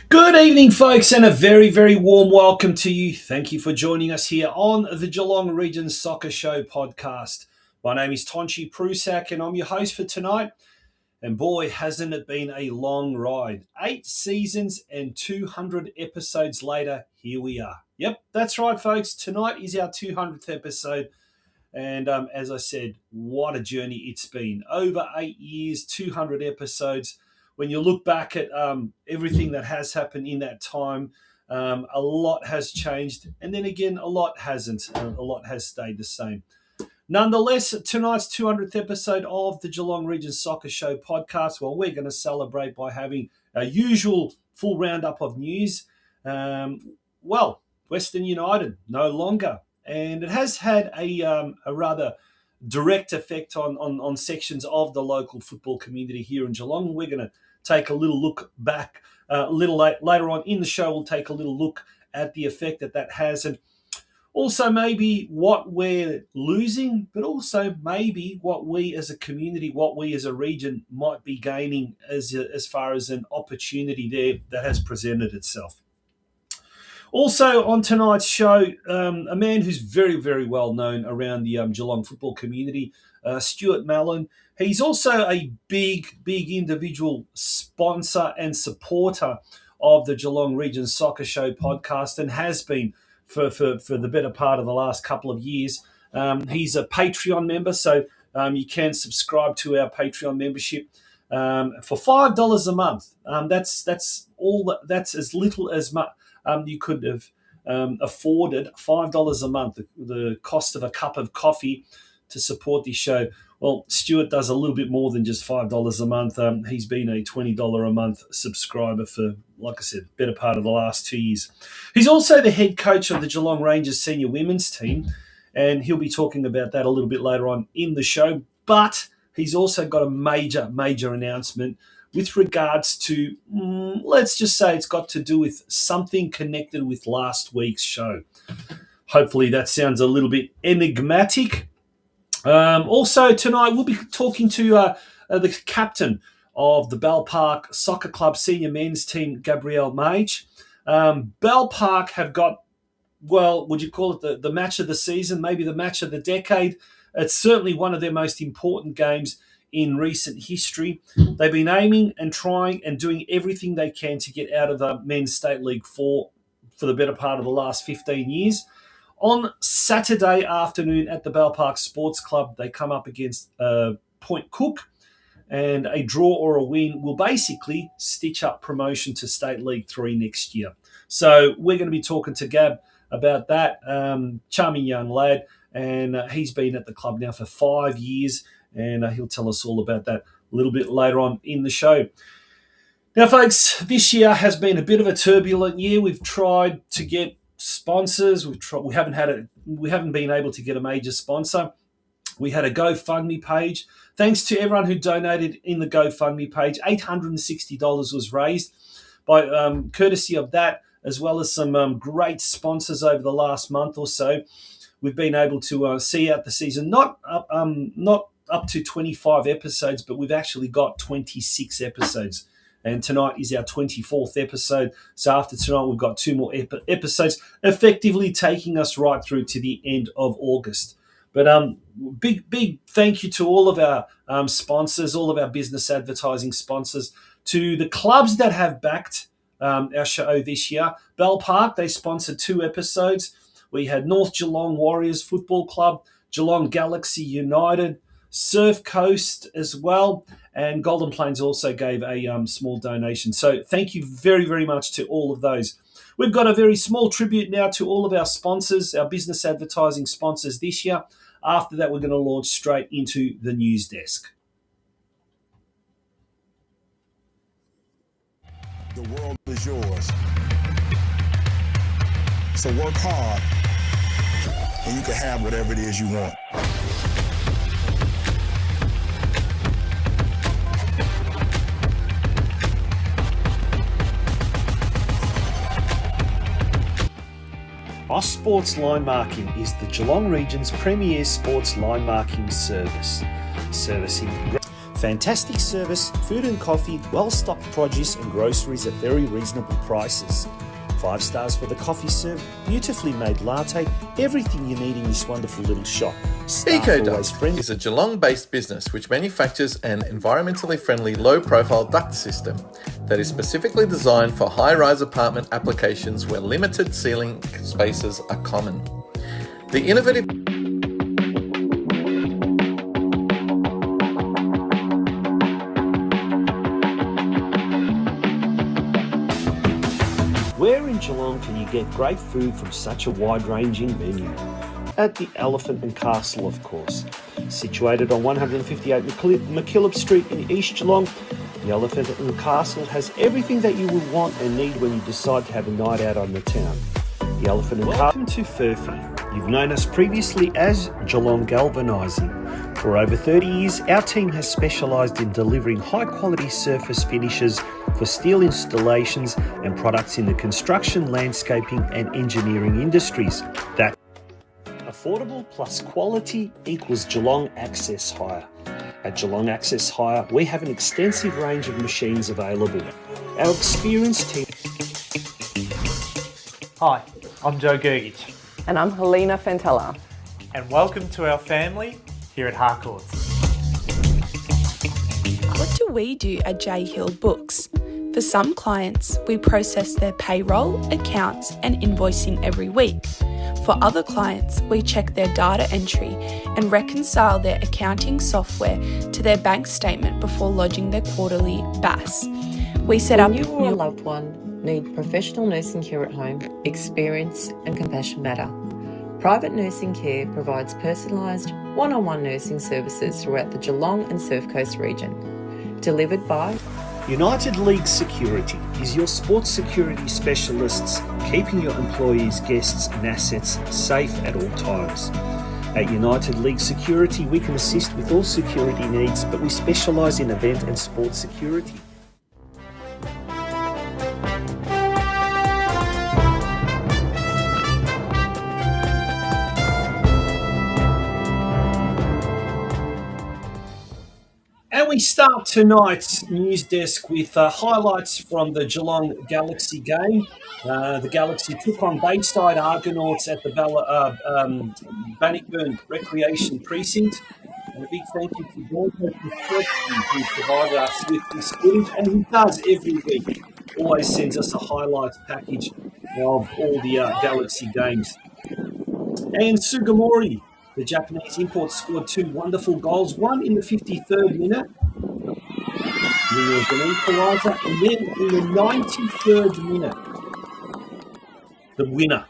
Good evening, folks, and a very, very warm welcome to you. Thank you for joining us here on the Geelong Region Soccer Show podcast. My name is Tonchi Prusak, and I'm your host for tonight. And boy, hasn't it been a long ride. 8 seasons and 200 episodes later, here we are. Yep, that's right, folks. Tonight is our 200th episode. And as I said, what a journey it's been. Over 8 years, 200 episodes. When you look back at everything that has happened in that time, a lot has changed. And then again, a lot hasn't. A lot has stayed the same. Nonetheless, tonight's 200th episode of the Geelong Region Soccer Show podcast, well, we're going to celebrate by having a usual full roundup of news. Western United, no longer. And it has had a rather direct effect on sections of the local football community here in Geelong. We're going to take a little look back a little later on in the show. We'll take a little look at the effect that has, and also maybe what we're losing, but also maybe what we as a community, what we as a region might be gaining as far as an opportunity there that has presented itself. Also on tonight's show, a man who's very, very well known around the Geelong football community, Stuart Mallon. He's also a big individual sponsor and supporter of the Geelong Region Soccer Show podcast, and has been for the better part of the last couple of years. He's a Patreon member, so you can subscribe to our Patreon membership for $5 a month. That's as little as much you could have afforded. $5 a month, the cost of a cup of coffee to support this show. Well, Stuart does a little bit more than just $5 a month. He's been a $20 a month subscriber for, like I said, better part of the last 2 years. He's also the head coach of the Geelong Rangers senior women's team, and he'll be talking about that a little bit later on in the show. But he's also got a major announcement with regards to, let's just say it's got to do with something connected with last week's show. Hopefully that sounds a little bit enigmatic. Also tonight we'll be talking to the captain of the Bell Park Soccer Club senior men's team, Gabrielle Mage. Bell Park have got, well, would you call it the match of the season, maybe the match of the decade? It's certainly one of their most important games in recent history. They've been aiming and trying and doing everything they can to get out of the Men's State League 4 for the better part of the last 15 years. On Saturday afternoon at the Bell Park Sports Club, they come up against Point Cook, and a draw or a win will basically stitch up promotion to State League 3 next year. So we're going to be talking to Gab about that. Charming young lad, and he's been at the club now for 5 years, and he'll tell us all about that a little bit later on in the show. Now, folks, this year has been a bit of a turbulent year. We've tried to get sponsors. We haven't been able to get a major sponsor. We had a GoFundMe page. Thanks to everyone who donated in the GoFundMe page. $860 was raised by courtesy of that, as well as some great sponsors over the last month or so. We've been able to see out the season, not up to 25 episodes, but we've actually got 26 episodes. And tonight is our 24th episode. So after tonight, we've got 2 more episodes, effectively taking us right through to the end of August. But big thank you to all of our sponsors, all of our business advertising sponsors, to the clubs that have backed our show this year. Bell Park, they sponsored 2 episodes. We had North Geelong Warriors Football Club, Geelong Galaxy United, Surf Coast as well, and Golden Plains also gave a small donation. So thank you very, very much to all of those. We've got a very small tribute now to all of our sponsors, our business advertising sponsors this year. After that, we're going to launch straight into the news desk. The world is yours. So work hard, and you can have whatever it is you want. Boss Sports Line Marking is the Geelong region's premier sports line marking service. Servicing fantastic service, food and coffee, well-stocked produce and groceries at very reasonable prices. 5 stars for the coffee served, beautifully made latte, everything you need in this wonderful little shop. EcoDuct is a Geelong-based business which manufactures an environmentally friendly low-profile duct system that is specifically designed for high-rise apartment applications where limited ceiling spaces are common. The innovative Where in Geelong can you get great food from such a wide-ranging menu? At the Elephant and Castle, of course. Situated on 158 McKillop Street in East Geelong, the Elephant and Castle has everything that you will want and need when you decide to have a night out on the town. The Elephant and Castle. Welcome to Furphy. You've known us previously as Geelong Galvanising. For over 30 years, our team has specialised in delivering high-quality surface finishes for steel installations and products in the construction, landscaping and engineering industries. That affordable plus quality equals Geelong Access Hire. At Geelong Access Hire, we have an extensive range of machines available. Our experienced team... Hi, I'm Joe Gergich. And I'm Helena Fantella. And welcome to our family here at Harcourts. What do we do at J Hill Books? For some clients, we process their payroll, accounts, and invoicing every week. For other clients, we check their data entry and reconcile their accounting software to their bank statement before lodging their quarterly BAS. We set up... When you or a loved one need professional nursing care at home, experience and compassion matter. Private Nursing Care provides personalised, one-on-one nursing services throughout the Geelong and Surf Coast region. Delivered by United League Security is your sports security specialists, keeping your employees, guests and assets safe at all times. At United League Security, we can assist with all security needs, but we specialise in event and sports security. And we start tonight's news desk with highlights from the Geelong Galaxy game. The Galaxy took on Bayside Argonauts at the Bannockburn Recreation Precinct. And a big thank you to Dorothy who provided us with this footage, and he does every week. Always sends us a highlights package of all the Galaxy games. And Sugimori, the Japanese import, scored 2 wonderful goals, one in the 53rd minute, an equaliser, and then in the 93rd minute, the winner.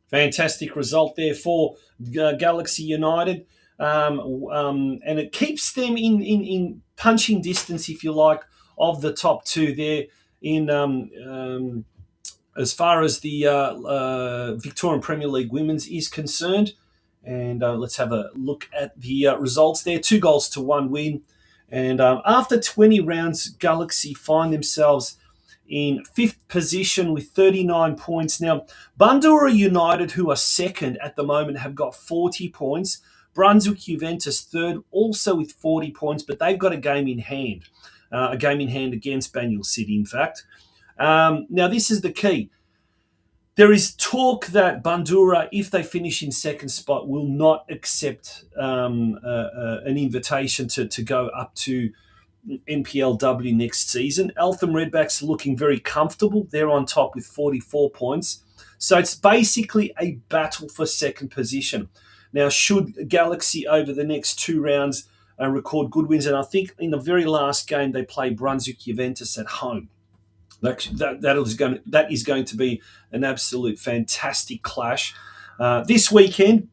Fantastic result there for Galaxy United. and it keeps them in punching distance, if you like, of the top two there in as far as the Victorian Premier League Women's is concerned. And let's have a look at the results there. 2-1 win. And after 20 rounds, Galaxy find themselves in 5th position with 39 points. Now, Bundoora United, who are second at the moment, have got 40 points. Brunswick Juventus third, also with 40 points, but they've got a game in hand against Banyule City, in fact. Now, this is the key. There is talk that Bundoora, if they finish in second spot, will not accept an invitation to go up to NPLW next season. Eltham Redbacks looking very comfortable. They're on top with 44 points. So it's basically a battle for second position. Now, should Galaxy over the next 2 rounds record good wins, and I think in the very last game they play Brunswick Juventus at home. That is going to be an absolute fantastic clash. This weekend,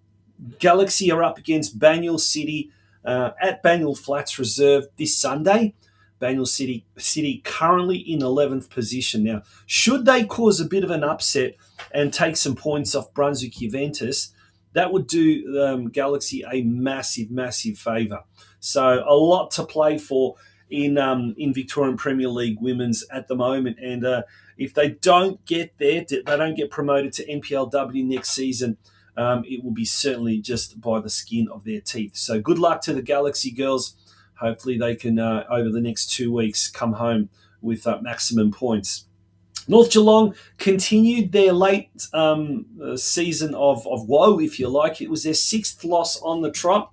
Galaxy are up against Banyule City at Banyule Flats Reserve this Sunday. Banyule City currently in 11th position. Now, should they cause a bit of an upset and take some points off Brunswick Juventus, that would do Galaxy a massive, massive favour. So a lot to play for in Victorian Premier League Women's at the moment. And if they don't get there, they don't get promoted to NPLW next season, it will be certainly just by the skin of their teeth. So good luck to the Galaxy girls. Hopefully they can, over the next 2 weeks, come home with maximum points. North Geelong continued their late season of woe, if you like. It was their 6th loss on the trot.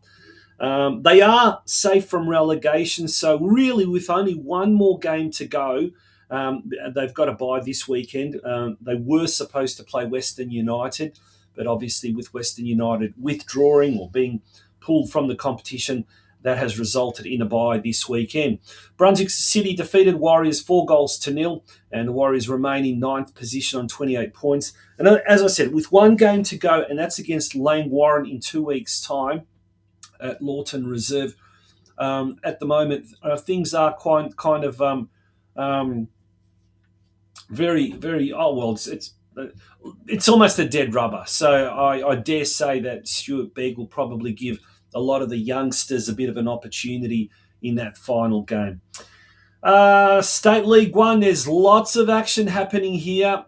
They are safe from relegation, so really with only one more game to go, they've got to bye this weekend. They were supposed to play Western United, but obviously with Western United withdrawing or being pulled from the competition, that has resulted in a bye this weekend. Brunswick City defeated Warriors 4-0, and the Warriors remain in 9th position on 28 points. And as I said, with one game to go, and that's against Lane Warren in 2 weeks' time at Lawton Reserve. At the moment, things are kind of very, very. Oh well, it's almost a dead rubber. So I dare say that Stuart Begg will probably give a lot of the youngsters a bit of an opportunity in that final game. State League 1, there's lots of action happening here.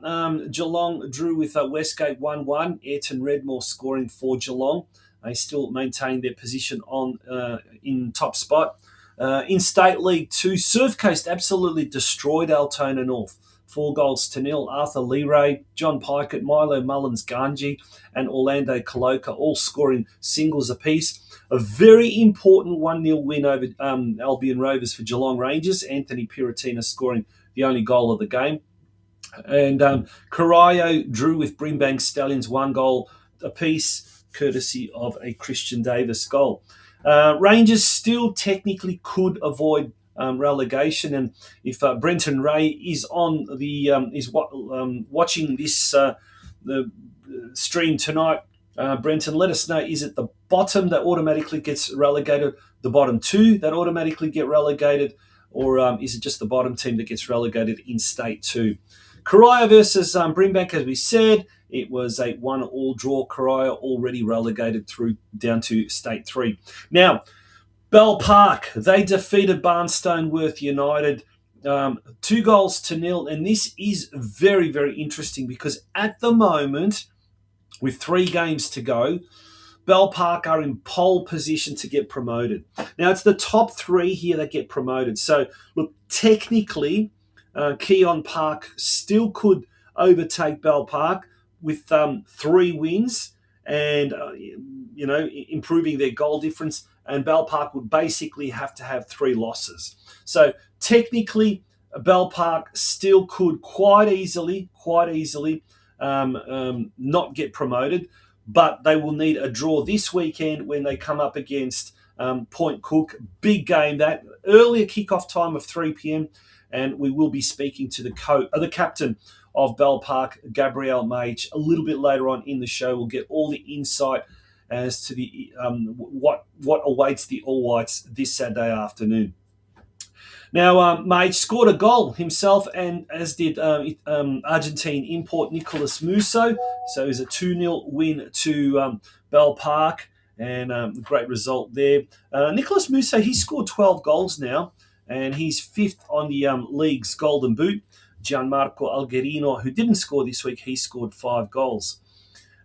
Geelong drew with Westgate 1-1. Ayrton Redmore scoring for Geelong. They still maintain their position in top spot. In State League 2, Surf Coast absolutely destroyed Altona North. 4-0. Arthur Leray, John Pikett, Milo Mullins-Ganji, and Orlando Coloca all scoring singles apiece. A very important 1-0 win over Albion Rovers for Geelong Rangers. Anthony Piratina scoring the only goal of the game. And Corio drew with Brimbank Stallions 1 goal apiece, courtesy of a Christian Davis goal. Rangers still technically could avoid relegation, and if Brenton Ray is on the watching this the stream tonight, Brenton, let us know, is it the bottom that automatically gets relegated, the bottom 2 that automatically get relegated, or is it just the bottom team that gets relegated in State 2? Corio versus Brimbank, as we said, it was a 1-1 draw. Corio already relegated through down to State 3. Now, Bell Park, they defeated Barnstoneworth United 2-0, and this is very, very interesting because at the moment, with 3 games to go, Bell Park are in pole position to get promoted. Now, it's the top 3 here that get promoted. So, look, technically, Keon Park still could overtake Bell Park with 3 wins and, improving their goal difference. And Bell Park would basically have to have 3 losses. So technically, Bell Park still could quite easily not get promoted, but they will need a draw this weekend when they come up against Point Cook. Big game, that earlier kickoff time of 3 p.m. And we will be speaking to the captain of Bell Park, Gabrielle Mage, a little bit later on in the show. We'll get all the insight as to the what awaits the All Whites this Saturday afternoon. Now, Mage scored a goal himself, and as did Argentine import Nicolas Musso. So it was a 2-0 win to Bell Park, and great result there. Nicolas Musso, he scored 12 goals now, and he's fifth on the league's Golden Boot. Gianmarco Algerino, who didn't score this week, he scored 5 goals.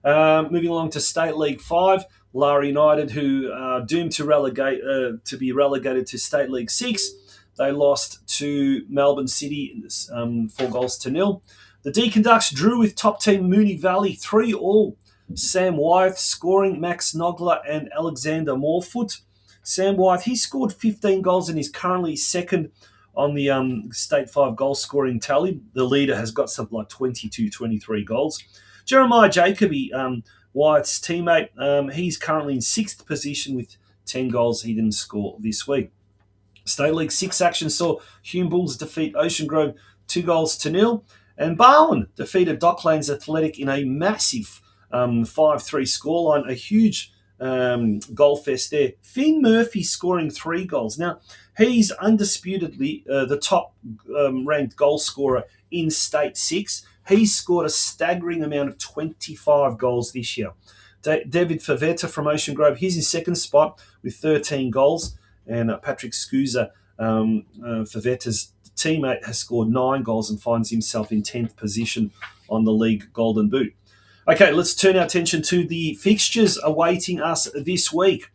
Moving along to State League 5, Lara United, who are doomed to be relegated to State League 6. They lost to Melbourne City 4-0. The Deacon Ducks drew with top team Moonee Valley 3-3. Sam Wyeth scoring, Max Nogler and Alexander Morefoot. Sam Wyeth, he scored 15 goals and is currently second on the State 5 goal scoring tally. The leader has got something like 22, 23 goals. Jeremiah Jacoby, Wyatt's teammate, he's currently in 6th position with 10 goals. He didn't score this week. State League 6 action saw Hume Bulls defeat Ocean Grove 2-0, and Barwon defeated Docklands Athletic in a massive 5-3 scoreline, a huge goal fest there. Finn Murphy scoring 3 goals. Now, he's undisputedly the top ranked goal scorer in State 6. He's scored a staggering amount of 25 goals this year. David Favetta from Ocean Grove, he's in second spot with 13 goals. And Patrick Scusa, Favetta's teammate, has scored 9 goals and finds himself in 10th position on the league Golden Boot. Okay, let's turn our attention to the fixtures awaiting us this week.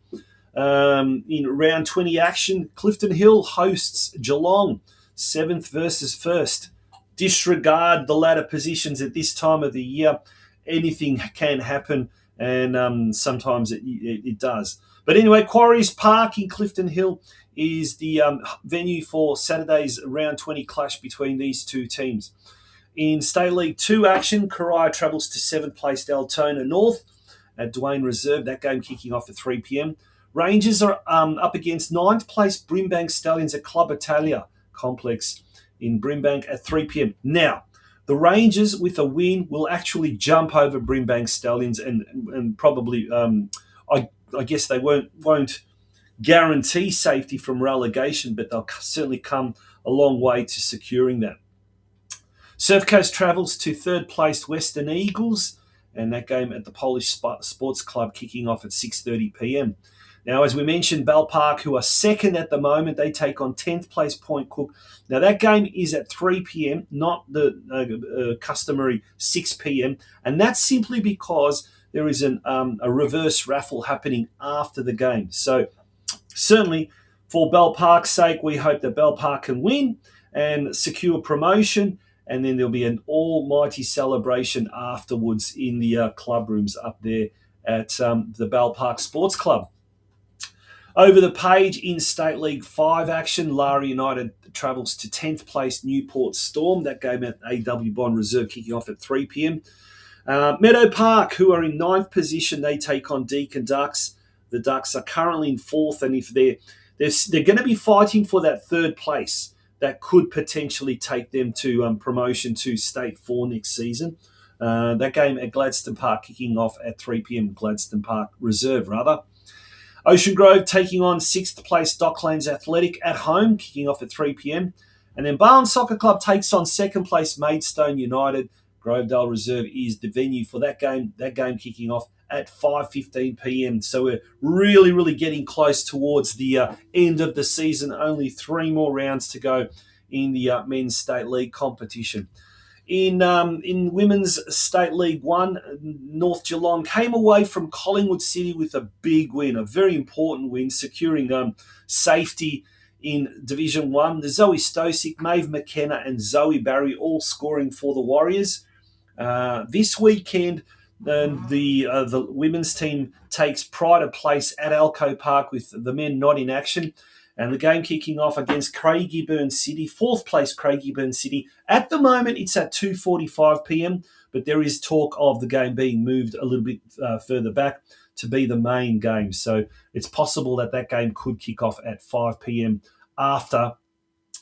In round 20 action, Clifton Hill hosts Geelong, 7th versus 1st. Disregard the ladder positions at this time of the year. Anything can happen, and sometimes it does. But anyway, Quarries Park in Clifton Hill is the venue for Saturday's round 20 clash between these two teams. In State League 2 action, Coria travels to 7th placed Altona North at Dwayne Reserve. That game kicking off at 3 p.m. Rangers are up against 9th placed Brimbank Stallions at Club Italia Complex in Brimbank at 3 p.m. Now, the Rangers with a win will actually jump over Brimbank Stallions and probably... I guess they won't guarantee safety from relegation, but they'll certainly come a long way to securing that. Surf Coast travels to 3rd placed Western Eagles, and that game at the Polish Sports Club kicking off at 6:30 p.m. Now, as we mentioned, Bell Park, who are second at the moment, they take on 10th place Point Cook. Now, that game is at 3 p.m., not the customary 6 p.m., and that's simply because there is a reverse raffle happening after the game. So certainly for Bell Park's sake, we hope that Bell Park can win and secure promotion, and then there'll be an almighty celebration afterwards in the club rooms up there at the Bell Park Sports Club. Over the page in State League 5 action, Lara United travels to 10th place Newport Storm. That game at AW Bond Reserve kicking off at 3 p.m. Meadow Park, who are in 9th position, they take on Deacon Ducks. The Ducks are currently in 4th, and if they're going to be fighting for that 3rd place, that could potentially take them to promotion to State 4 next season. That game at Gladstone Park kicking off at 3 p.m. Gladstone Park Reserve, rather. Ocean Grove taking on 6th place Docklands Athletic at home, kicking off at 3 p.m. And then Barwon Soccer Club takes on 2nd place Maidstone United. Grovedale Reserve is the venue for that game. That game kicking off at 5:15 p.m. So we're really, really getting close towards the end of the season. Only 3 more rounds to go in the Men's State League competition. In Women's State League 1, North Geelong came away from Collingwood City with a big win, a very important win, securing safety in Division 1. The Zoe Stosic, Maeve McKenna and Zoe Barry all scoring for the Warriors. This weekend, the women's team takes pride of place at Alco Park with the men not in action. And the game kicking off against Craigieburn City, 4th place Craigieburn City. At the moment, it's at 2:45 p.m, but there is talk of the game being moved a little bit further back to be the main game. So it's possible that game could kick off at 5 p.m. after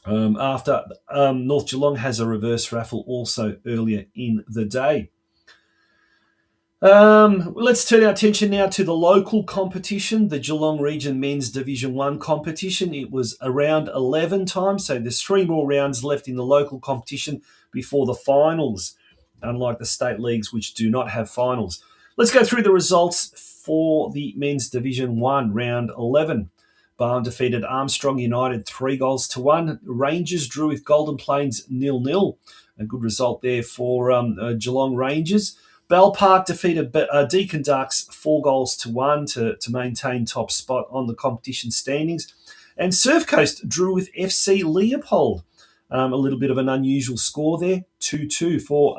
North Geelong has a reverse raffle also earlier in the day. Let's turn our attention now to the local competition, the Geelong Region Men's Division 1 competition. It was around 11 times, so there's 3 more rounds left in the local competition before the finals, unlike the state leagues which do not have finals. Let's go through the results for the Men's Division 1, round 11. Barn defeated Armstrong United 3-1. Rangers drew with Golden Plains 0-0. A good result there for Geelong Rangers. Bell Park defeated Deakin Ducks 4-1 to maintain top spot on the competition standings. And Surf Coast drew with FC Leopold. A little bit of an unusual score there, 2-2 for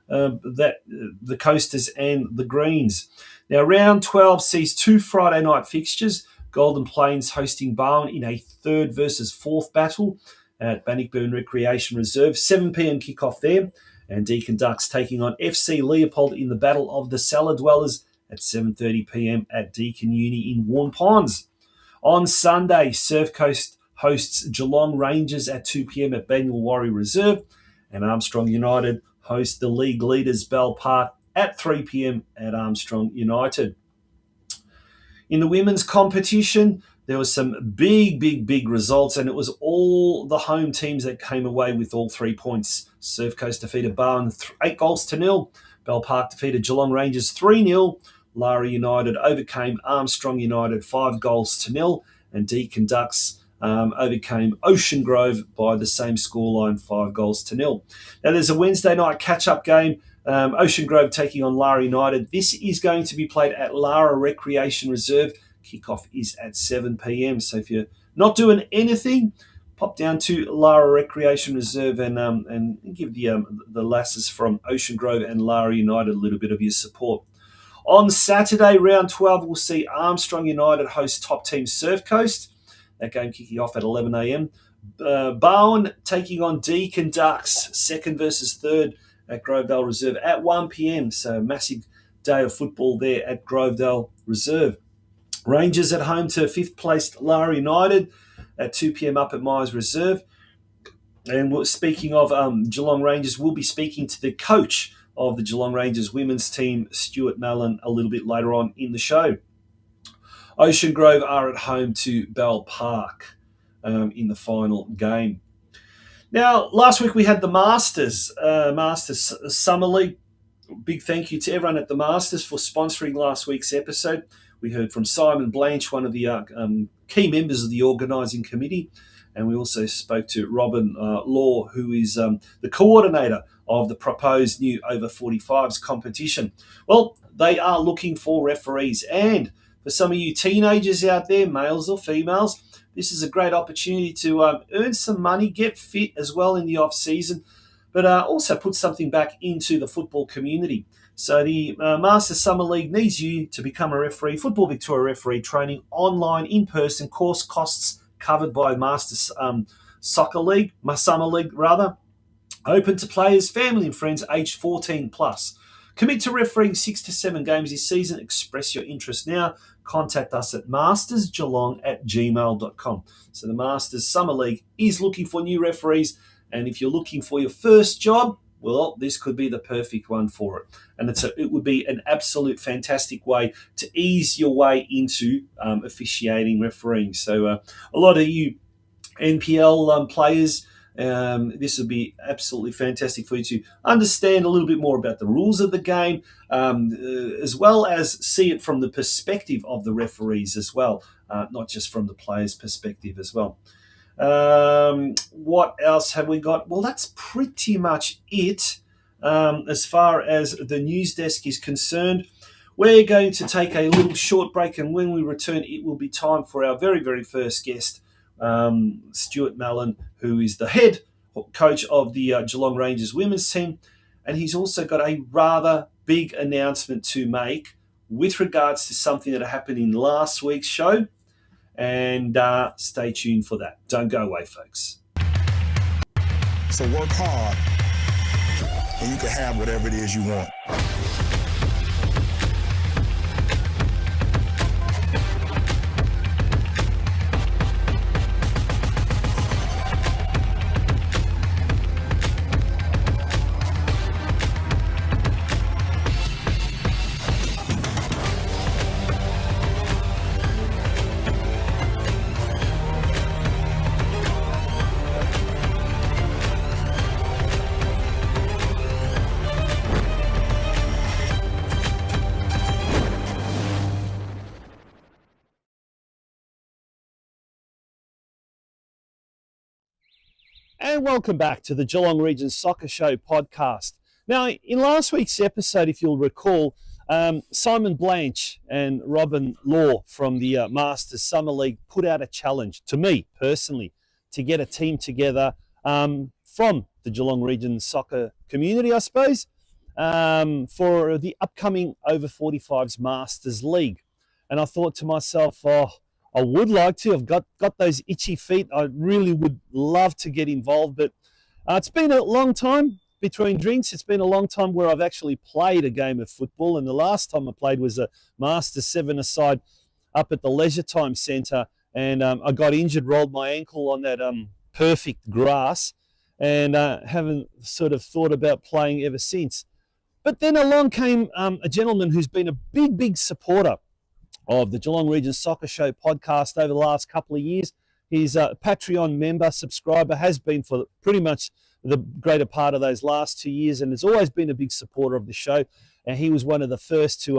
the Coasters and the Greens. Now, round 12 sees 2 Friday night fixtures. Golden Plains hosting Barwon in a 3rd versus 4th battle at Bannockburn Recreation Reserve. 7 p.m. kickoff there. And Deakin Ducks taking on FC Leopold in the Battle of the Cellar Dwellers at 7:30 p.m. at Deakin Uni in Warm Ponds. On Sunday, Surf Coast hosts Geelong Rangers at 2 p.m. at Banyule Warrior Reserve, and Armstrong United host the league leaders Bell Park at 3 p.m. at Armstrong United. In the women's competition, there was some big results, and it was all the home teams that came away with all 3 points. Surf Coast defeated Barwon 8-0. Bell Park defeated Geelong Rangers 3-0. Lara United overcame Armstrong United 5-0, and Deakin Ducks overcame Ocean Grove by the same scoreline, 5-0. Now, there's a Wednesday night catch-up game. Ocean Grove taking on Lara United. This is going to be played at Lara Recreation Reserve. Kickoff is at 7 p.m. So if you're not doing anything, pop down to Lara Recreation Reserve and give the lasses from Ocean Grove and Lara United a little bit of your support. On Saturday, round 12, we'll see Armstrong United host top team Surf Coast. That game kicking off at 11 a.m. Barwon taking on Deakin Ducks, 2nd versus 3rd at Grovedale Reserve at 1 p.m. So massive day of football there at Grovedale Reserve. Rangers at home to 5th placed Lara United at 2 p.m. up at Myers Reserve. And speaking of Geelong Rangers, we'll be speaking to the coach of the Geelong Rangers women's team, Stuart Mallon, a little bit later on in the show. Ocean Grove are at home to Bell Park in the final game. Now, last week we had the Masters Summer League. Big thank you to everyone at the Masters for sponsoring last week's episode. We heard from Simon Blanche, one of the key members of the organising committee, and we also spoke to Robin Law, who is the coordinator of the proposed new over 45s competition. Well, they are looking for referees, and for some of you teenagers out there, males or females, this is a great opportunity to earn some money, get fit as well in the off-season, but also put something back into the football community. So the Masters Summer League needs you to become a referee. Football Victoria referee training online, in person, course costs covered by Masters Summer League, open to players, family and friends aged 14 plus. Commit to refereeing 6 to 7 games this season. Express your interest now. Contact us at mastersgeelong@gmail.com. So the Masters Summer League is looking for new referees, and if you're looking for your first job, well, this could be the perfect one for it. And it would be an absolute fantastic way to ease your way into officiating refereeing. So a lot of you NPL players, this would be absolutely fantastic for you to understand a little bit more about the rules of the game, as well as see it from the perspective of the referees as well, not just from the players' perspective as well. What else have we got? Well, that's pretty much it as far as the news desk is concerned. We're going to take a little short break, and when we return, it will be time for our very, very first guest, Stuart Mallon, who is the head coach of the Geelong Rangers women's team, and he's also got a rather big announcement to make with regards to something that happened in last week's show. And stay tuned for that. Don't go away, folks. So work hard, and you can have whatever it is you want. And welcome back to the Geelong Region Soccer Show podcast. Now, in last week's episode, if you'll recall, Simon Blanche and Robin Law from the Masters Summer League put out a challenge to me personally to get a team together from the Geelong Region soccer community, I suppose, for the upcoming Over 45s Masters League. And I thought to myself, oh, I would like to. I've got those itchy feet. I really would love to get involved, but it's been a long time between drinks. It's been a long time where I've actually played a game of football, and the last time I played was a Masters 7-a-side up at the Leisure Time Centre, and I got injured, rolled my ankle on that perfect grass, and haven't sort of thought about playing ever since. But then along came a gentleman who's been a big supporter of the Geelong Region Soccer Show podcast over the last couple of years. He's a Patreon member, subscriber, has been for pretty much the greater part of those last 2 years, and has always been a big supporter of the show. And he was one of the first to,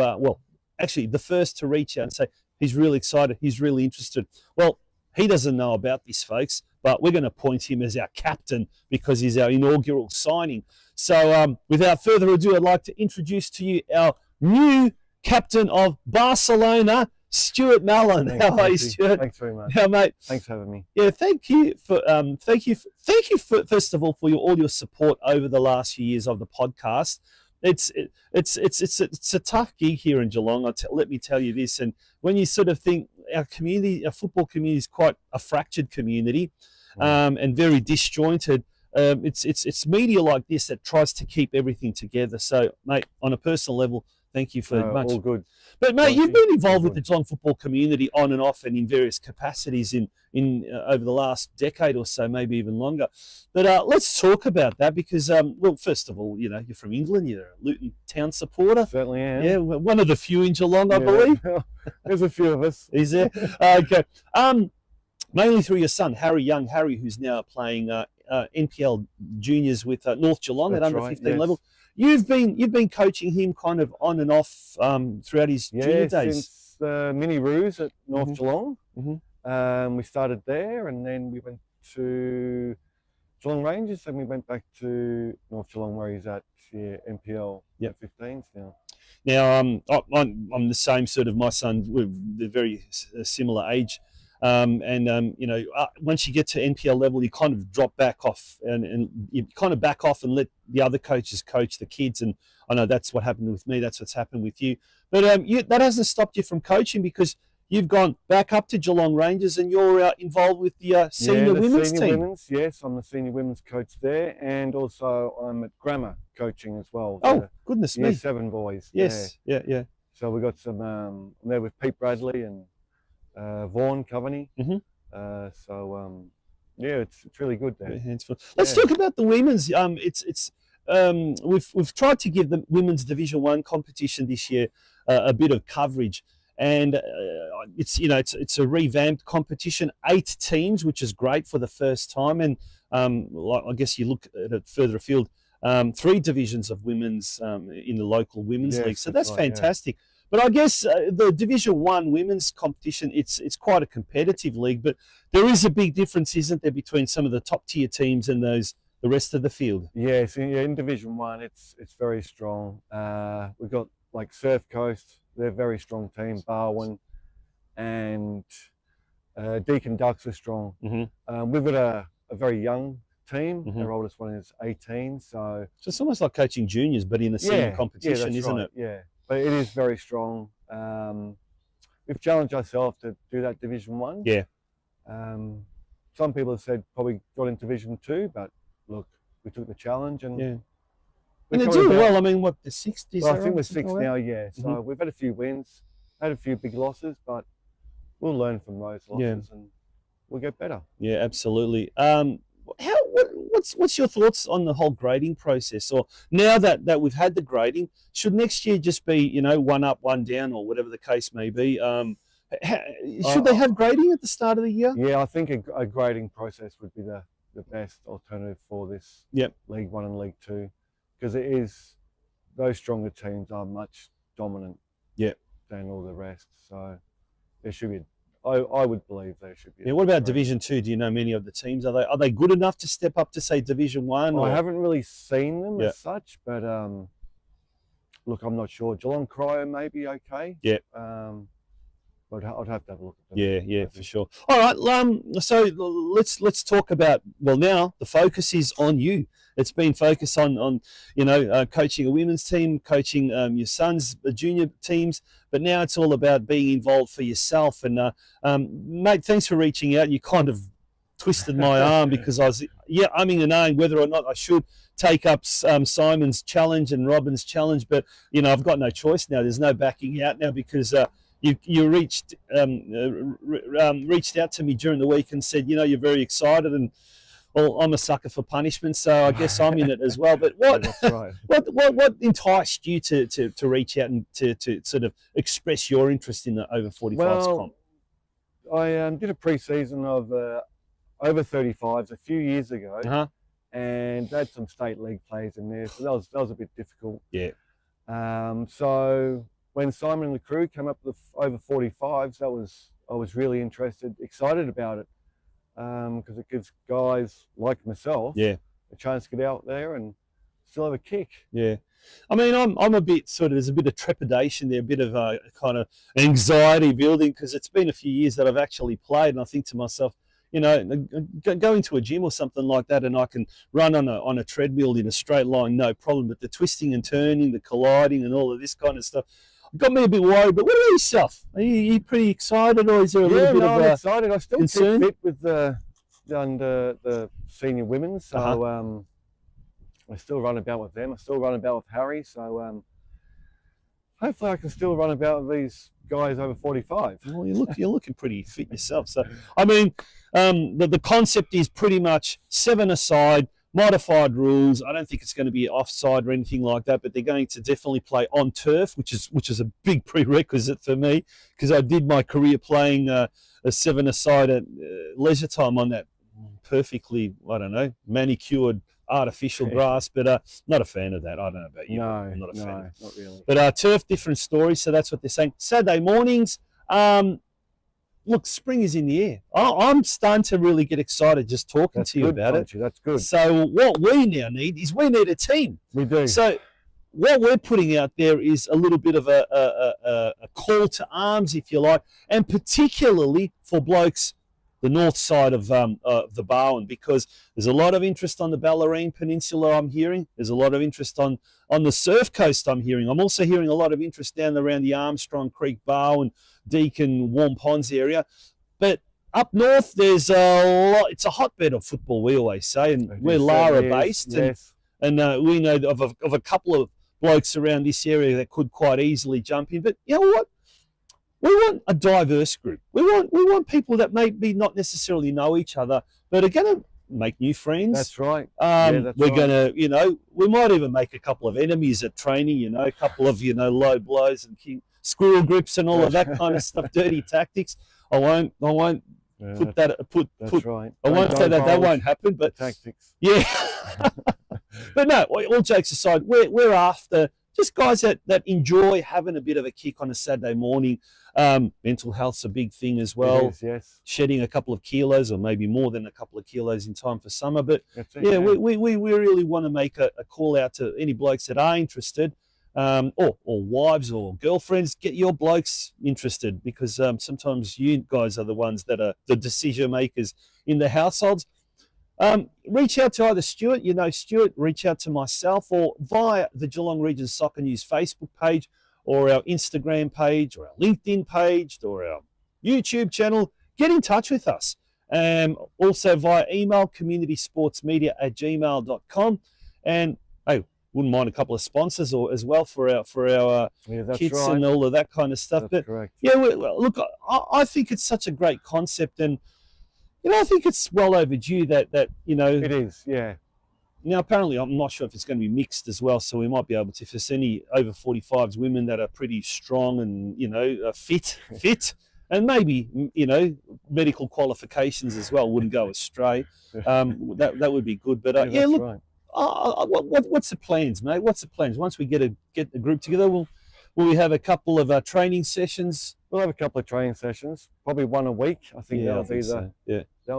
the first to reach out and say he's really excited, he's really interested. Well, he doesn't know about this, folks, but we're going to appoint him as our captain because he's our inaugural signing. So without further ado, I'd like to introduce to you our new captain of Barcelona, Stuart Mallon. How are you, Stuart? Thanks very much. How, mate? Thanks for having me. Yeah, thank you for first of all for all your support over the last few years of the podcast. It's a tough gig here in Geelong. Let me tell you this. And when you sort of think our community, our football community, is quite a fractured community, and very disjointed. It's media like this that tries to keep everything together. So, mate, on a personal level, thank you for much. All good. But mate, you've been involved with the Geelong football community on and off and in various capacities in over the last decade or so, maybe even longer. But let's talk about that because, well, first of all, you know, you're from England. You're a Luton Town supporter. Certainly am. Yeah, one of the few in Geelong, I believe. There's a few of us. Is there? Okay. Mainly through your son, Harry Young. Harry, who's now playing NPL juniors with North Geelong at under 15 level. You've been coaching him kind of on and off throughout his junior days. Since the mini Roos at North Geelong. We started there, and then we went to Geelong Rangers, and we went back to North Geelong where he's at NPL 15s now. Now I'm the same sort of. My son, we're very similar age. You know, once you get to NPL level, you kind of drop back off and you kind of back off and let the other coaches coach the kids. And I know that's what happened with me. That's what's happened with you. But that hasn't stopped you from coaching because you've gone back up to Geelong Rangers and you're involved with the senior women's team. Yes, I'm the senior women's coach there. And also I'm at Grammar coaching as well. Oh, goodness me. 7 boys. Yes, yeah. So we got some, I'm there with Pete Bradley and Vaughan Coveney. It's really good there. Let's talk about the women's. We've tried to give the women's Division 1 competition this year a bit of coverage, and it's a revamped competition. 8 teams, which is great for the first time, and I guess you look at it further afield. 3 divisions of women's in the local women's league, so that's fantastic. But I guess the Division 1 women's competition, it's quite a competitive league, but there is a big difference, isn't there, between some of the top tier teams and the rest of the field? Yes, in Division 1, it's very strong. We've got like Surf Coast, they're a very strong team, Barwon, and Deakin Ducks are strong. We've got a very young team. Our oldest one is 18, so it's almost like coaching juniors, but in a senior competition, isn't it? Yeah. But it is very strong. We've challenged ourselves to do that Division 1. Yeah. Some people have said probably got in Division 2, but look, we took the challenge and and they're doing well. I mean, what, the 60s? Well, I think we're 6 now. Yeah. So we've had a few wins, had a few big losses, but we'll learn from those losses and we'll get better. Yeah, absolutely. What's your thoughts on the whole grading process? Or now that we've had the grading, should next year just be, you know, 1 up, 1 down, or whatever the case may be? Should they have grading at the start of the year? Yeah, I think a grading process would be the best alternative for this League 1 and League 2, because it is, those stronger teams are much dominant than all the rest. So there should be I would believe they should be. Yeah. What about Division 2? Do you know many of the teams? Are they good enough to step up to say Division 1? I haven't really seen them Yeah. as such, but look, I'm not sure. Geelong Cryo may be okay. Yeah. But I'd have to have a look at them. Yeah, for sure. All right, so let's talk about, well, now the focus is on you. It's been focused on coaching a women's team, coaching your son's junior teams, but now it's all about being involved for yourself. And mate, thanks for reaching out. You kind of twisted my arm because I was umming and ahhing whether or not I should take up Simon's challenge and Robin's challenge, but I've got no choice now. There's no backing out now because you reached out to me during the week and said you're very excited, and well, I'm a sucker for punishment, so I guess I'm in it as well. But That's right. what enticed you to reach out and to sort of express your interest in the over 45s comp? I did a pre-season of over 35s a few years ago, and they had some state league players in there, so that was a bit difficult. Yeah. So when Simon and the crew came up with over 45s, I was really interested, excited about it, because it gives guys like myself a chance to get out there and still have a kick. Yeah. I mean, I'm a bit there's a bit of trepidation there, a bit of a kind of anxiety building, because it's been a few years that I've actually played, and I think to myself, going to a gym or something like that, and I can run on a treadmill in a straight line, no problem. But the twisting and turning, the colliding, and all of this kind of stuff got me a bit worried. But what about yourself? Are you pretty excited, or is there a little bit of I'm excited. I still concern? keep fit with the senior women, so I still run about with them. I still run about with Harry, so hopefully I can still run about with these guys over 45. Well, you're looking pretty fit yourself. So, I mean, the concept is pretty much 7-a-side, modified rules. I don't think it's going to be offside or anything like that, but they're going to definitely play on turf, which is a big prerequisite for me, because I did my career playing a 7-a-side at leisure time on that perfectly, manicured artificial grass, but not a fan of that. I don't know about you. No, I'm not a fan. not really. But turf, different story. So that's what they're saying. Saturday mornings. Look, spring is in the air. I'm starting to really get excited just talking to you about it. That's good. So what we now need is a team. We do. So what we're putting out there is a little bit of a call to arms, if you like, and particularly for blokes the north side of the Barwon, because there's a lot of interest on the Bellarine Peninsula, I'm hearing. There's a lot of interest on the Surf Coast, I'm hearing. I'm also hearing a lot of interest down around the Armstrong Creek, Barwon, Deakin, Warm Ponds area. But up north, there's a lot. It's a hotbed of football, we always say, and we're Lara-based. Yes. And we know of a couple of blokes around this area that could quite easily jump in. But you know what? We want a diverse group. We want people that maybe not necessarily know each other, but are going to make new friends. That's right. We're going to, we might even make a couple of enemies at training, a couple of, low blows and squirrel grips and all of that kind of stuff, dirty tactics. I won't put that, That's right. I won't say that won't happen, but tactics. Yeah. But no, all jokes aside, we're after just guys that enjoy having a bit of a kick on a Saturday morning. Mental health's a big thing as well. It is, yes. Shedding a couple of kilos, or maybe more than a couple of kilos in time for summer. But yeah, we really want to make a call out to any blokes that are interested, or wives or girlfriends. Get your blokes interested, because sometimes you guys are the ones that are the decision makers in the households. Reach out to either Stuart, Stuart, reach out to myself, or via the Geelong Region Soccer News Facebook page, or our Instagram page, or our LinkedIn page, or our YouTube channel. Get in touch with us. Also via email, communitysportsmedia@gmail.com. And hey, wouldn't mind a couple of sponsors as well for our kits right. and all of that kind of stuff. That's but correct. Yeah, look, I think it's such a great concept, and I think it's well overdue that It is, yeah. Now, apparently, I'm not sure if it's going to be mixed as well, so we might be able to, if there's any over 45s women that are pretty strong and, fit, and maybe, medical qualifications as well wouldn't go astray. That would be good. But, look, right. what's the plans, mate? What's the plans? Once we get a group together, Will we have a couple of training sessions? We'll have a couple of training sessions, probably one a week. I think that'll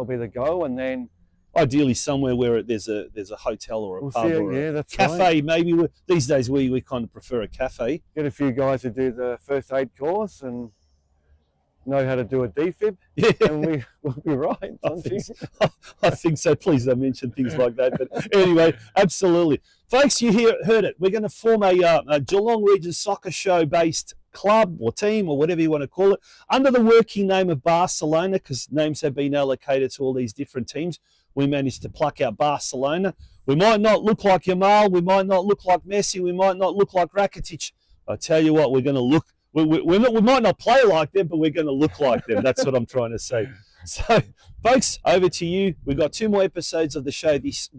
be the go, and then ideally somewhere where there's a hotel or a pub or a cafe. Right. Maybe these days we kind of prefer a cafe. Get a few guys to do the first aid course and know how to do a defib, and we'll be right. I think so. Please don't mention things like that. But anyway, absolutely. Folks, you heard it. We're going to form a Geelong Region Soccer Show based club or team or whatever you want to call it under the working name of Barcelona, because names have been allocated to all these different teams. We managed to pluck out Barcelona. We might not look like Yamal. We might not look like Messi. We might not look like Rakitic. I tell you what, we're going to look. We might not play like them, but we're going to look like them. That's what I'm trying to say. So, folks, over to you. We've got 2 more episodes of the show this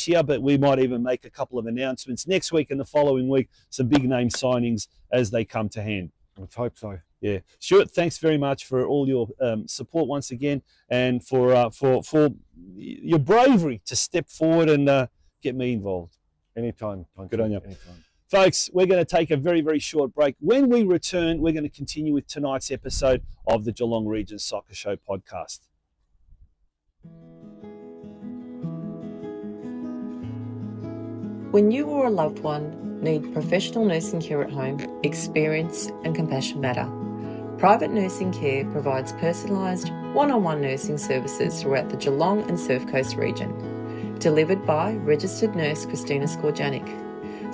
year, but we might even make a couple of announcements next week and the following week. Some big name signings as they come to hand. Let's hope so. Yeah, Stuart, thanks very much for all your support once again, and for your bravery to step forward and get me involved. Anytime. Good on you. Anytime. Folks, we're going to take a very, very short break. When we return, we're going to continue with tonight's episode of the Geelong Region Soccer Show podcast. When you or a loved one need professional nursing care at home, experience and compassion matter. Private Nursing Care provides personalised, one-on-one nursing services throughout the Geelong and Surf Coast region. Delivered by registered nurse Christina Skorjanic.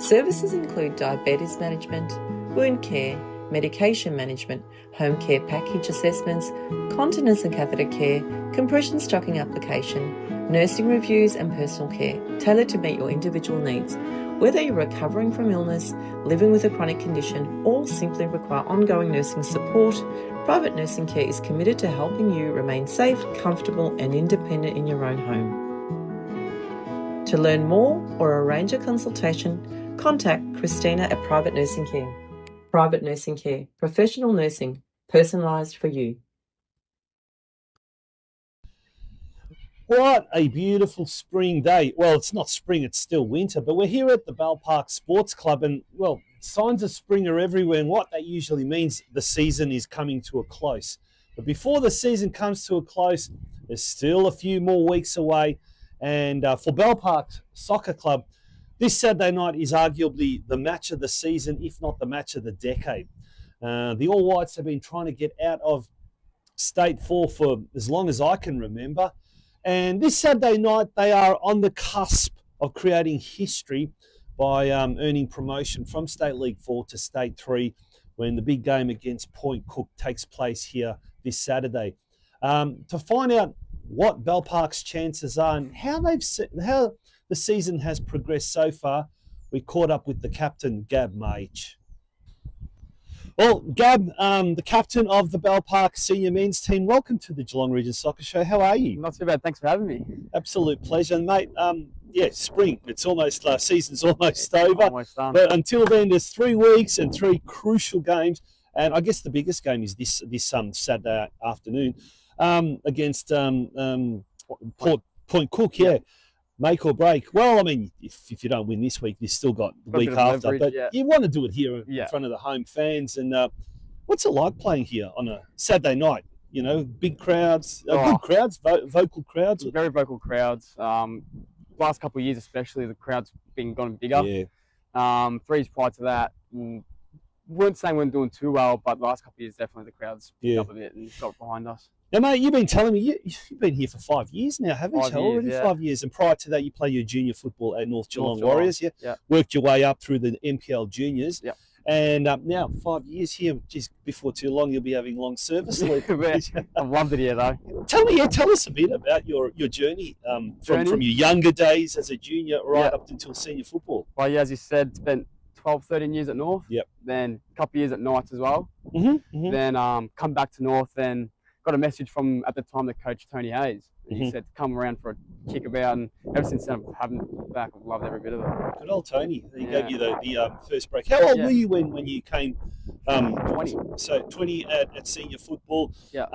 Services include diabetes management, wound care, medication management, home care package assessments, continence and catheter care, compression stocking application, nursing reviews and personal care, tailored to meet your individual needs. Whether you're recovering from illness, living with a chronic condition, or simply require ongoing nursing support, Private Nursing Care is committed to helping you remain safe, comfortable and independent in your own home. To learn more or arrange a consultation, contact Christina at Private Nursing Care. Private Nursing Care, professional nursing, personalised for you. What a beautiful spring day. Well, it's not spring, it's still winter, but we're here at the Bell Park Sports Club and, well, signs of spring are everywhere, and what that usually means, the season is coming to a close. But before the season comes to a close, there's still a few more weeks away, and for Bell Park Soccer Club, this Saturday night is arguably the match of the season, if not the match of the decade. The All Whites have been trying to get out of State 4 for as long as I can remember. And this Saturday night, they are on the cusp of creating history by earning promotion from State League 4 to State 3 when the big game against Point Cook takes place here this Saturday. To find out what Bell Park's chances are and how the season has progressed so far, we caught up with the captain, Gab Mage. Well, Gab, the captain of the Bell Park Senior Men's Team, welcome to the Geelong Region Soccer Show. How are you? Not too bad. Thanks for having me. Absolute pleasure, mate. Spring. It's almost season's almost over. Almost done. But until then, there's 3 weeks and 3 crucial games, and I guess the biggest game is this Saturday afternoon against Point Cook. Yeah. Make or break. Well, I mean, if you don't win this week, you've still got the week after. Leverage, but you want to do it here in front of the home fans. And what's it like playing here on a Saturday night? You know, big crowds, good crowds, vocal crowds. Very vocal crowds. Last couple of years especially, the crowd's been gotten bigger. Yeah. 3 years prior to that, weren't saying we weren't doing too well, but the last couple of years, definitely the crowd's picked up a bit and got behind us. Now, mate, you've been telling me you've been here for 5 years now, haven't you? Already 5 years. And prior to that, you played your junior football at North Geelong Warriors. Yeah. Worked your way up through the MPL juniors. Yeah. And now 5 years here, just before too long, you'll be having long service leave. I've loved it here, though. Tell us a bit about your journey from your younger days as a junior right up until senior football. Well, yeah, as you said, spent 12, 13 years at North. Yep. Then a couple of years at Knights as well. Then come back to North, then got a message from, at the time, the coach, Tony Hayes. And he said, come around for a kick about. And ever since then, I've having it back. I've loved every bit of it. Good old Tony. He gave you the first break. How old were you when you came? 20. So 20 at senior football. Yeah.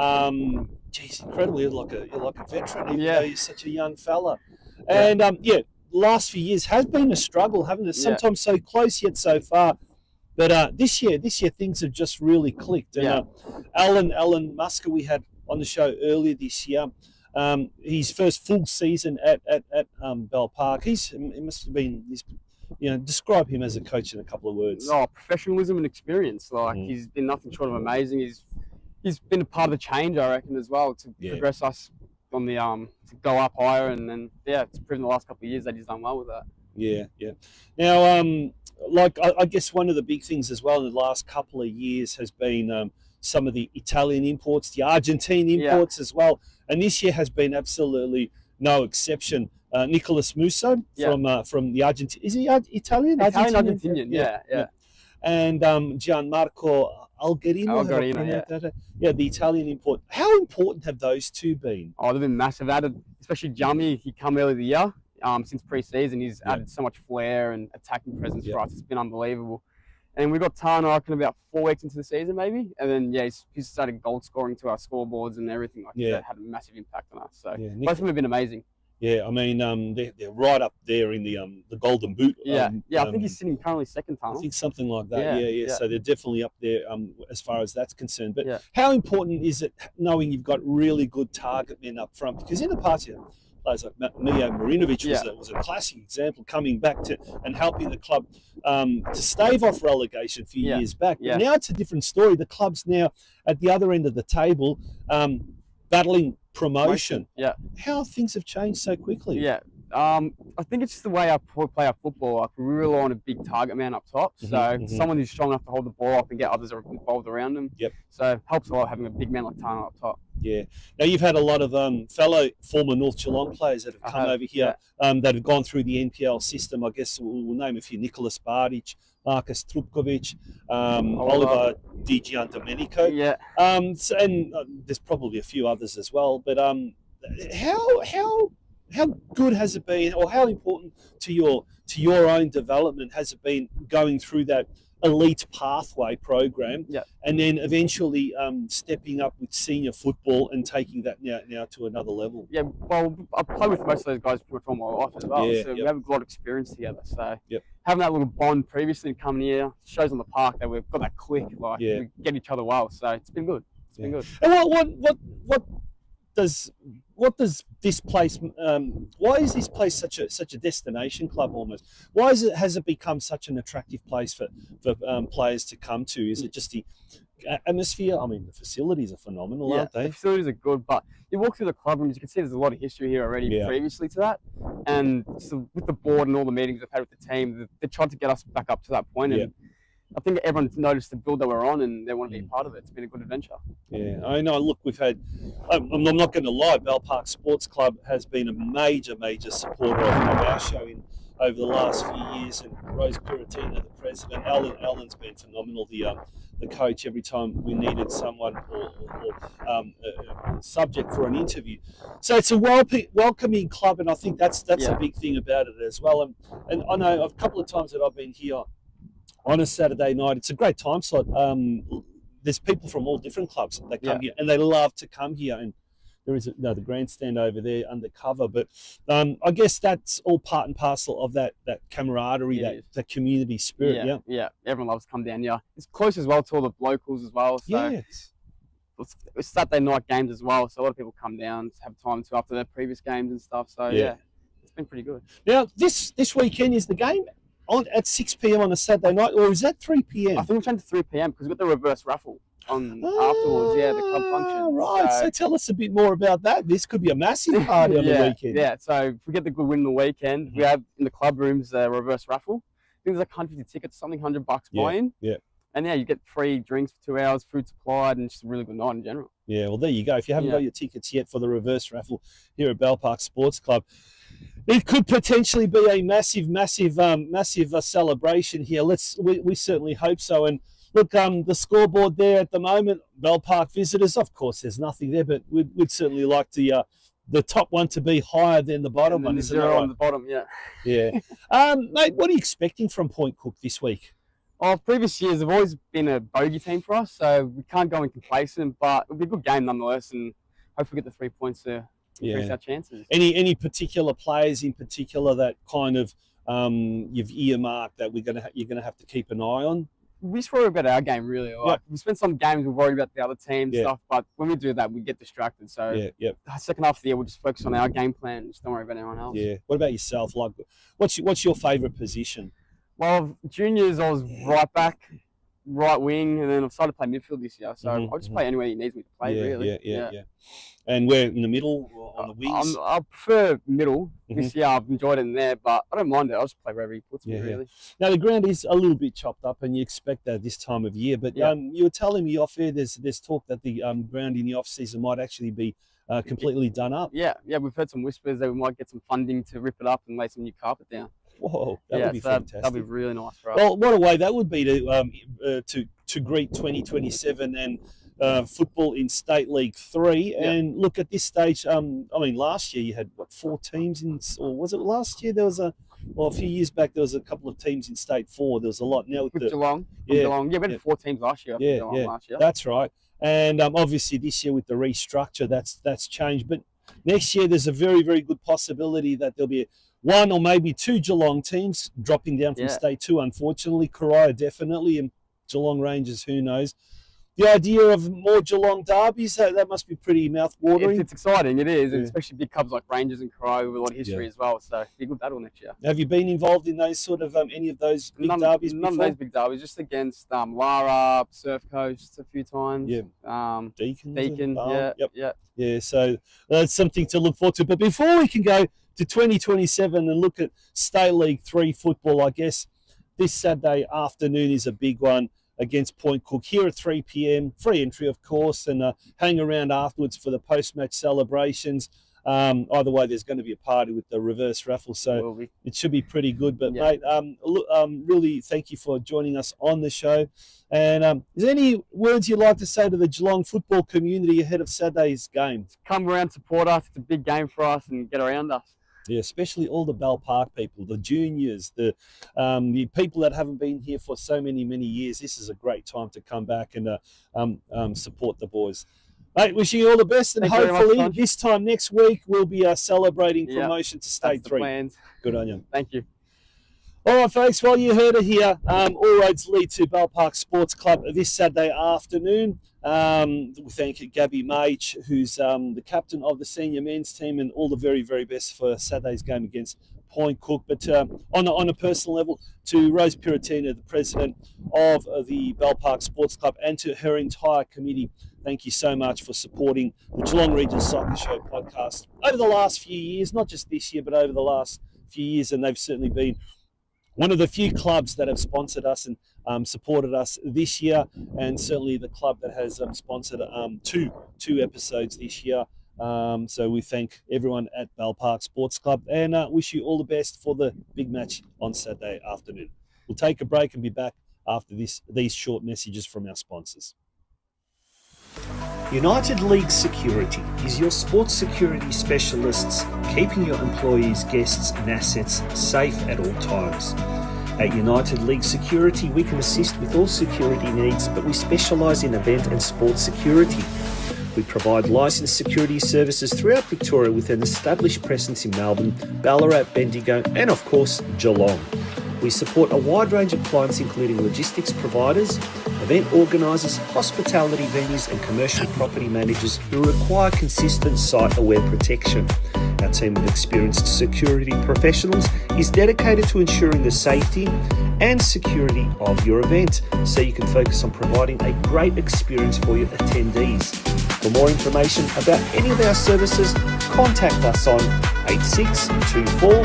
Geez, incredible. You're like a veteran, even though you're such a young fella. And last few years has been a struggle, haven't it? Sometimes so close yet so far. But this year things have just really clicked. And Alan Musker we had on the show earlier this year. His first full season at Bell Park. He must have been. Describe him as a coach in a couple of words. Oh, professionalism and experience. Like he's been nothing short of amazing. He's been a part of the change, I reckon, as well, to progress us on the to go up higher, and then it's proven the last couple of years that he's done well with that. Yeah. Now, I guess one of the big things as well in the last couple of years has been some of the Italian imports, the Argentine imports as well, and this year has been absolutely no exception. Nicolas Musso from the Argentine. Is he Italian? Argentinian, yeah. And Gianmarco Algerino. The Italian import. How important have those two been? Oh, they've been massive. Added, especially Jummy, he come early the year. Since pre-season, he's added so much flair and attacking presence for us. It's been unbelievable. And we got Tana, I reckon, about 4 weeks into the season, maybe. And then, he's started goal scoring to our scoreboards and everything like that. Had a massive impact on us. So both of them have been amazing. Yeah, I mean, they're right up there in the Golden Boot. I think he's sitting currently second, Tana. I think something like that. Yeah. So they're definitely up there as far as that's concerned. But how important is it knowing you've got really good target men up front? Because in the past, players like Mio Marinovic was a classic example, coming back to and helping the club to stave off relegation a few years back. But now it's a different story. The club's now at the other end of the table, battling promotion. How things have changed so quickly. I think it's just the way I play our football. Like, we rely on a big target man up top. So someone who's strong enough to hold the ball up and get others involved around him. So it helps a lot having a big man like Tana up top. Yeah. Now, you've had a lot of fellow former North Geelong players that have come over here that have gone through the NPL system. I guess we'll name a few: Nicholas Bardic, Marcus Trupkovic, Oliver Di Giandomenico. And there's probably a few others as well. But how good has it been, or how important to your own development has it been going through that elite pathway program, and then eventually stepping up with senior football and taking that now to another level? Well, I've played with most of those guys pretty much all my life as well, so we have a lot of experience together. So having that little bond previously and coming here shows on the park that we've got that click, we get each other well. So it's been good. It's been good. And what does this place? Why is this place such a destination club almost? Why has it become such an attractive place for players to come to? Is it just the atmosphere? I mean, the facilities are phenomenal, aren't they? The facilities are good, but you walk through the club rooms, you can see there's a lot of history here already previously to that. And so with the board and all the meetings I've had with the team, they tried to get us back up to that point. And I think everyone's noticed the build that we're on, and they want to be a part of it. It's been a good adventure. Yeah, I know. Look, we've had, I'm not going to lie, Bell Park Sports Club has been a major supporter of our show over the last few years, and Rose Piratina, the president, Alan's been phenomenal, the coach, every time we needed someone or subject for an interview. So it's a welcoming club, and I think that's a big thing about it as well. And I know a couple of times that I've been here on a Saturday night, it's a great time slot. There's people from all different clubs that come here, and they love to come here. And there is the grandstand over there undercover. But I guess that's all part and parcel of that camaraderie, that community spirit. Yeah, everyone loves to come down here. It's close as well to all the locals as well. So it's Saturday night games as well. So a lot of people come down to have time to after their previous games and stuff. So it's been pretty good. Now this weekend is the game at 6 p.m. on a Saturday night, or is that 3 p.m? I think we're trying to 3 p.m. because we've got the reverse raffle on afterwards. The club function. Right. So tell us a bit more about that. This could be a massive party on the weekend. Yeah. So if we get the good win on the weekend, we have in the club rooms a reverse raffle. I think there's like 150 tickets, something $100 buy-in. And you get free drinks for 2 hours, food supplied, and just a really good night in general. Yeah. Well, there you go. If you haven't got your tickets yet for the reverse raffle here at Bell Park Sports Club, it could potentially be a massive celebration here. We certainly hope so. And look, the scoreboard there at the moment, Bell Park visitors. Of course, there's nothing there, but we'd certainly like the top one to be higher than the bottom one. Isn't that right? On the bottom, yeah. Mate, what are you expecting from Point Cook this week? Previous years have always been a bogey team for us, so we can't go in complacent. But it'll be a good game nonetheless, and hopefully get the 3 points to increase our chances. Any particular players in particular that kind of you've earmarked that you're gonna have to keep an eye on? we just worry about our game, really. Like, we spend some games, we worry about the other team stuff, but when we do that, we get distracted. So the second half of the year, we'll just focus on our game plan and just don't worry about anyone else. Yeah. What about yourself? Like, what's your favourite position? Well, juniors, I was right back, right wing, and then I've started to play midfield this year. So I'll just play anywhere he needs me to play, really. Yeah. And we're in the middle or on the wings? I prefer middle. This year I've enjoyed it in there, but I don't mind it. I'll just play wherever he puts me, really. Now, the ground is a little bit chopped up, and you expect that this time of year. But you were telling me off air there's talk that the ground in the off-season might actually be completely done up. Yeah, we've heard some whispers that we might get some funding to rip it up and lay some new carpet down. Whoa, that would be fantastic. That'd be really nice for us. Well, what a way that would be to greet 2027 and football in State League 3. And look, at this stage, I mean, last year you had, 4 teams in, or was it last year? There was a few years back, there was a couple of teams in State 4. There was a lot. Now with Geelong. Geelong. Yeah, we had 4 teams last year. Last year. That's right. And obviously this year with the restructure, that's changed. But next year there's a very, very good possibility that there'll be 1 or maybe 2 Geelong teams dropping down from State 2, unfortunately. Coria definitely, and Geelong Rangers, who knows. The idea of more Geelong derbies, that must be pretty mouth-watering. It's exciting, it is, and especially big clubs like Rangers and Coria with a lot of history as well, so big good battle next year. Have you been involved in those sort of, any of those big derbies before? None of those big derbies, just against Lara, Surf Coast a few times. Deacon, Yeah, so that's something to look forward to. But before we can go to 2027 and look at State League 3 football, I guess this Saturday afternoon is a big one against Point Cook here at 3 p.m. Free entry, of course, and hang around afterwards for the post-match celebrations. Either way, there's going to be a party with the reverse raffle, so it should be pretty good. But, mate, really thank you for joining us on the show. And is there any words you'd like to say to the Geelong football community ahead of Saturday's game? Come around, support us. It's a big game for us, and get around us. Yeah, especially all the Bell Park people, the juniors, the people that haven't been here for so many years. This is a great time to come back and support the boys. Mate, wishing you all the best, and hopefully this time next week we'll be celebrating promotion to State 3. Plans. Good on you. Thank you. All right, folks, well, you heard it here. All roads lead to Bell Park Sports Club this Saturday afternoon. We thank Gabby Mage, who's the captain of the senior men's team, and all the very, very best for Saturday's game against Point Cook. But on a personal level, to Rose Piratina, the president of the Bell Park Sports Club, and to her entire committee, thank you so much for supporting the Geelong Regional Soccer Show podcast over the last few years, not just this year, but over the last few years. And they've certainly been one of the few clubs that have sponsored us and supported us this year, and certainly the club that has sponsored two episodes this year. So we thank everyone at Bell Park Sports Club, and wish you all the best for the big match on Saturday afternoon. We'll take a break and be back after these short messages from our sponsors. United League Security is your sports security specialists, keeping your employees, guests and assets safe at all times. At United League Security, we can assist with all security needs, but we specialise in event and sports security. We provide licensed security services throughout Victoria with an established presence in Melbourne, Ballarat, Bendigo and of course Geelong. We support a wide range of clients including logistics providers, event organisers, hospitality venues and commercial property managers who require consistent site-aware protection. Our team of experienced security professionals is dedicated to ensuring the safety and security of your event, so you can focus on providing a great experience for your attendees. For more information about any of our services, contact us on 8624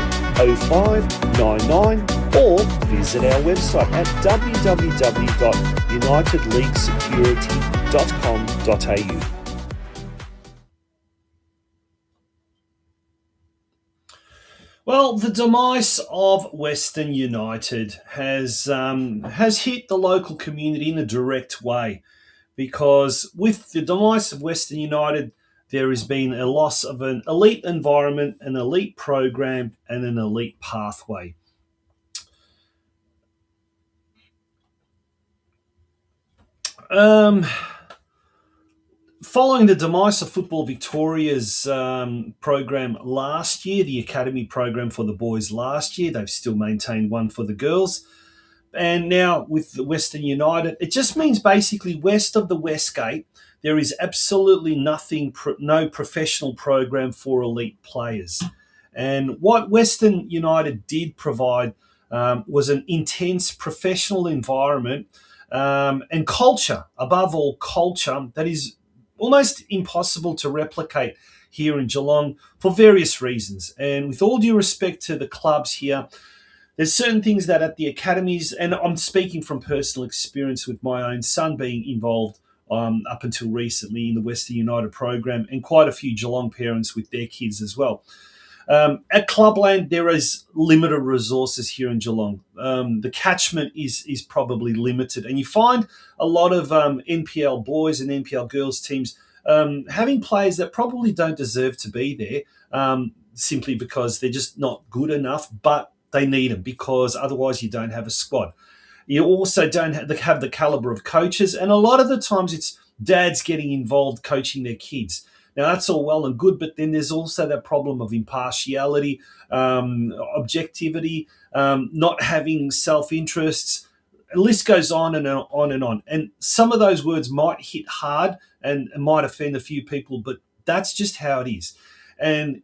0599 or visit our website at www.unitedleaguesecurity.com.au. Well, the demise of Western United has hit the local community in a direct way, because with the demise of Western United, there has been a loss of an elite environment, an elite program, and an elite pathway. Following the demise of Football Victoria's program last year, the academy program for the boys last year, they've still maintained one for the girls. And now with the Western United, it just means basically west of the West Gate, there is absolutely nothing, no professional program for elite players. And what Western United did provide was an intense professional environment and culture, above all, culture that is almost impossible to replicate here in Geelong for various reasons. And with all due respect to the clubs here, there's certain things that at the academies, and I'm speaking from personal experience with my own son being involved up until recently in the Western United program, and quite a few Geelong parents with their kids as well. At Clubland, there is limited resources here in Geelong. The catchment is probably limited, and you find a lot of NPL boys and NPL girls teams having players that probably don't deserve to be there simply because they're just not good enough, but they need them because otherwise you don't have a squad. You also don't have the caliber of coaches, and a lot of the times it's dads getting involved coaching their kids. Now, that's all well and good, but then there's also that problem of impartiality, objectivity, not having self-interests. The list goes on and on and on. And some of those words might hit hard and might offend a few people, but that's just how it is. And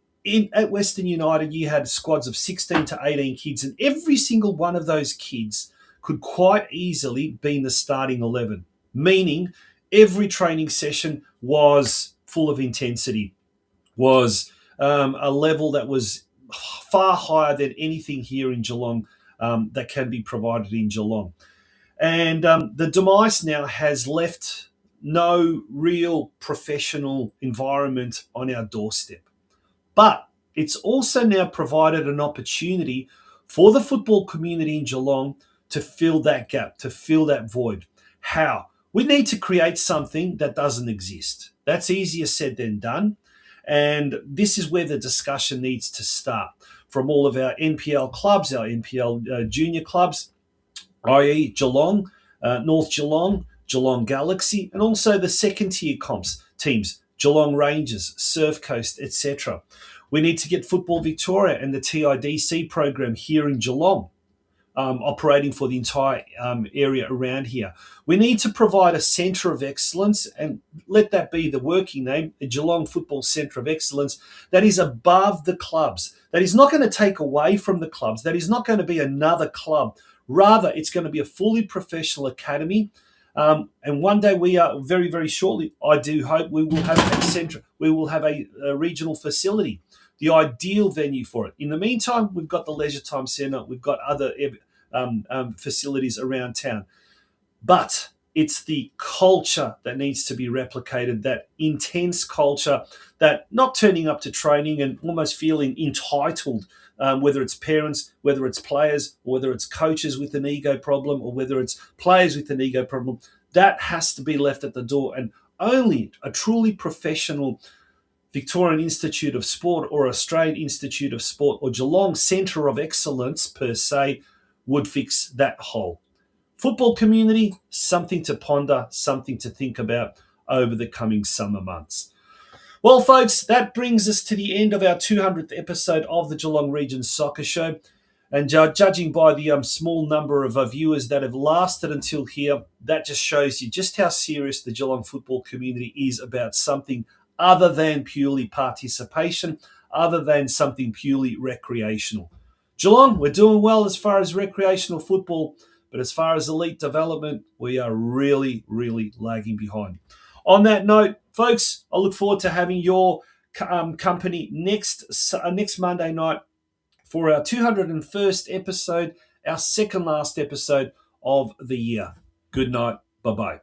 at Western United, you had squads of 16 to 18 kids, and every single one of those kids could quite easily be in the starting 11, meaning every training session was full of intensity, was a level that was far higher than anything here in Geelong that can be provided in Geelong. And the demise now has left no real professional environment on our doorstep. But it's also now provided an opportunity for the football community in Geelong to fill that gap, to fill that void. How? We need to create something that doesn't exist. That's easier said than done. And this is where the discussion needs to start from all of our NPL clubs, our NPL junior clubs, i.e. Geelong, North Geelong, Geelong Galaxy, and also the second tier teams, Geelong Rangers, Surf Coast, etc. We need to get Football Victoria and the TIDC program here in Geelong operating for the entire area around here. We need to provide a centre of excellence, and let that be the working name, a Geelong Football Centre of Excellence, that is above the clubs, that is not going to take away from the clubs, that is not going to be another club. Rather, it's going to be a fully professional academy. And one day we are very, very shortly, I do hope we will have a centre, we will have a regional facility, the ideal venue for it. In the meantime, we've got the Leisure Time Centre, we've got other facilities around town. But it's the culture that needs to be replicated, that intense culture, that not turning up to training and almost feeling entitled, whether it's parents, whether it's players, or whether it's coaches with an ego problem, or whether it's players with an ego problem. That has to be left at the door. And only a truly professional Victorian Institute of Sport or Australian Institute of Sport or Geelong Centre of Excellence per se would fix that hole. Football community, something to ponder, something to think about over the coming summer months. Well, folks, that brings us to the end of our 200th episode of the Geelong Region Soccer Show. And judging by the small number of viewers that have lasted until here, that just shows you just how serious the Geelong football community is about something other than purely participation, other than something purely recreational. Geelong, we're doing well as far as recreational football, but as far as elite development, we are really, really lagging behind. On that note, folks, I look forward to having your company next Monday night for our 201st episode, our second last episode of the year. Good night. Bye-bye.